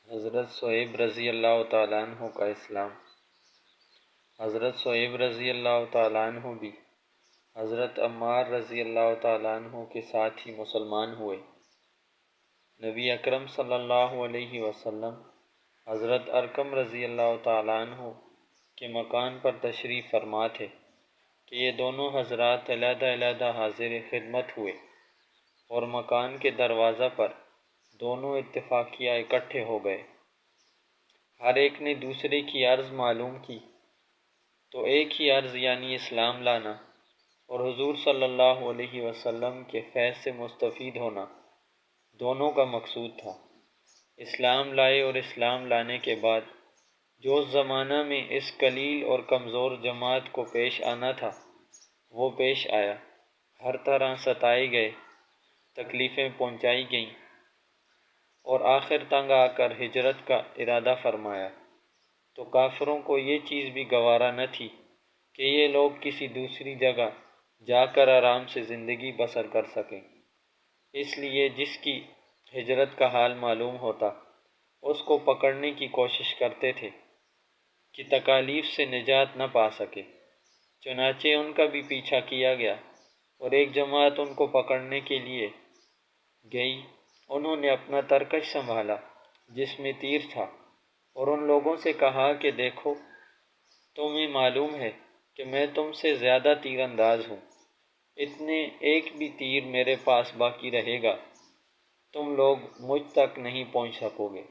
حضرت صہیب رضی اللہ تعالیٰ عنہ کا اسلام۔ حضرت صہیب رضی اللہ تعالیٰ عنہ بھی حضرت عمار رضی اللہ تعالیٰ عنہ کے ساتھ ہی مسلمان ہوئے۔ نبی اکرم صلی اللہ علیہ وسلم حضرت ارقم رضی اللہ تعالیٰ عنہ کے مکان پر تشریف فرما تھے کہ یہ دونوں حضرات علیحدہ علیحدہ حاضر خدمت ہوئے اور مکان کے دروازہ پر دونوں اتفاقیہ اکٹھے ہو گئے۔ ہر ایک نے دوسرے کی عرض معلوم کی تو ایک ہی عرض یعنی اسلام لانا اور حضور صلی اللہ علیہ وسلم کے فیض سے مستفید ہونا دونوں کا مقصود تھا۔ اسلام لائے اور اسلام لانے کے بعد جو اس زمانہ میں اس قلیل اور کمزور جماعت کو پیش آنا تھا وہ پیش آیا۔ ہر طرح ستائے گئے، تکلیفیں پہنچائی گئیں اور آخر تنگ آ کر ہجرت کا ارادہ فرمایا تو کافروں کو یہ چیز بھی گوارا نہ تھی کہ یہ لوگ کسی دوسری جگہ جا کر آرام سے زندگی بسر کر سکیں۔ اس لیے جس کی ہجرت کا حال معلوم ہوتا اس کو پکڑنے کی کوشش کرتے تھے کہ تکالیف سے نجات نہ پا سکے۔ چنانچہ ان کا بھی پیچھا کیا گیا اور ایک جماعت ان کو پکڑنے کے لیے گئی۔ انہوں نے اپنا ترکش سنبھالا جس میں تیر تھا اور ان لوگوں سے کہا کہ دیکھو، تمہیں معلوم ہے کہ میں تم سے زیادہ تیر انداز ہوں، اتنے ایک بھی تیر میرے پاس باقی رہے گا تم لوگ مجھ تک نہیں پہنچ سکو گے،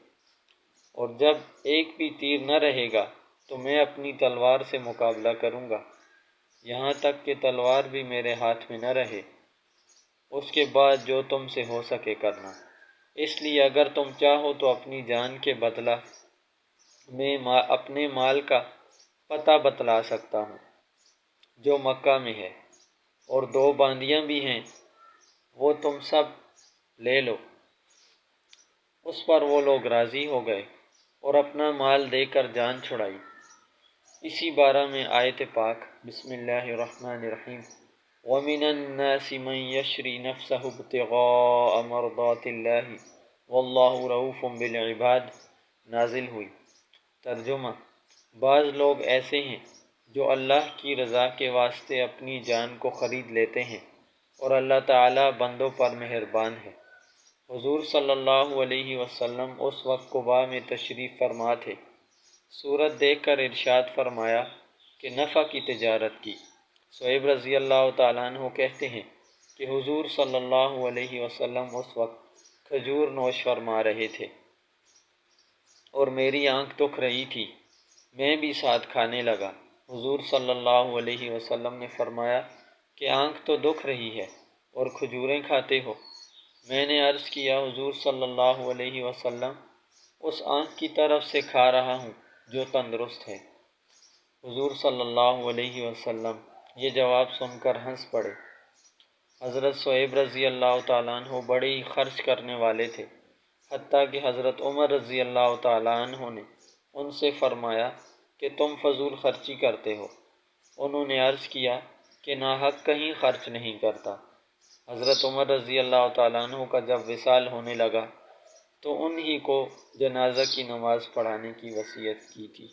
اور جب ایک بھی تیر نہ رہے گا تو میں اپنی تلوار سے مقابلہ کروں گا یہاں تک کہ تلوار بھی میرے ہاتھ میں نہ رہے۔ اس کے بعد جو تم سے ہو سکے کرنا۔ اس لیے اگر تم چاہو تو اپنی جان کے بدلہ میں اپنے مال کا پتہ بتلا سکتا ہوں جو مکہ میں ہے، اور 2 باندیاں بھی ہیں وہ تم سب لے لو۔ اس پر وہ لوگ راضی ہو گئے اور اپنا مال دے کر جان چھڑائی۔ اسی بارہ میں آیت پاک بسم اللہ الرحمن الرحیم وَمِنَ النَّاسِ مَن يَشْرِي نَفْسَهُ ابْتِغَاءَ مَرْضَاتِ اللَّهِ وَاللَّهُ رَءُوفٌ بِالْعِبَادِ نازل ہوئی۔ ترجمہ: بعض لوگ ایسے ہیں جو اللہ کی رضا کے واسطے اپنی جان کو خرید لیتے ہیں اور اللہ تعالیٰ بندوں پر مہربان ہے۔ حضور صلی اللہ علیہ وسلم اس وقت قباء میں تشریف فرما تھے۔ صورت دیکھ کر ارشاد فرمایا کہ نفع کی تجارت کی۔ صہیب رضی اللہ تعالیٰ عنہ کہتے ہیں کہ حضور صلی اللہ علیہ وسلم اس وقت کھجور نوش فرما رہے تھے اور میری آنکھ دکھ رہی تھی، میں بھی ساتھ کھانے لگا۔ حضور صلی اللہ علیہ وسلم نے فرمایا کہ آنکھ تو دکھ رہی ہے اور کھجوریں کھاتے ہو۔ میں نے عرض کیا حضور صلی اللہ علیہ وسلم، اس آنکھ کی طرف سے کھا رہا ہوں جو تندرست ہے۔ حضور صلی اللہ علیہ وسلم یہ جواب سن کر ہنس پڑے۔ حضرت صہیب رضی اللہ تعالیٰ عنہ بڑے ہی خرچ کرنے والے تھے، حتیٰ کہ حضرت عمر رضی اللہ تعالیٰ عنہ نے ان سے فرمایا کہ تم فضول خرچی کرتے ہو۔ انہوں نے عرض کیا کہ ناحق کہیں خرچ نہیں کرتا۔ حضرت عمر رضی اللہ تعالیٰ عنہ کا جب وصال ہونے لگا تو انہی کو جنازہ کی نماز پڑھانے کی وصیت کی تھی۔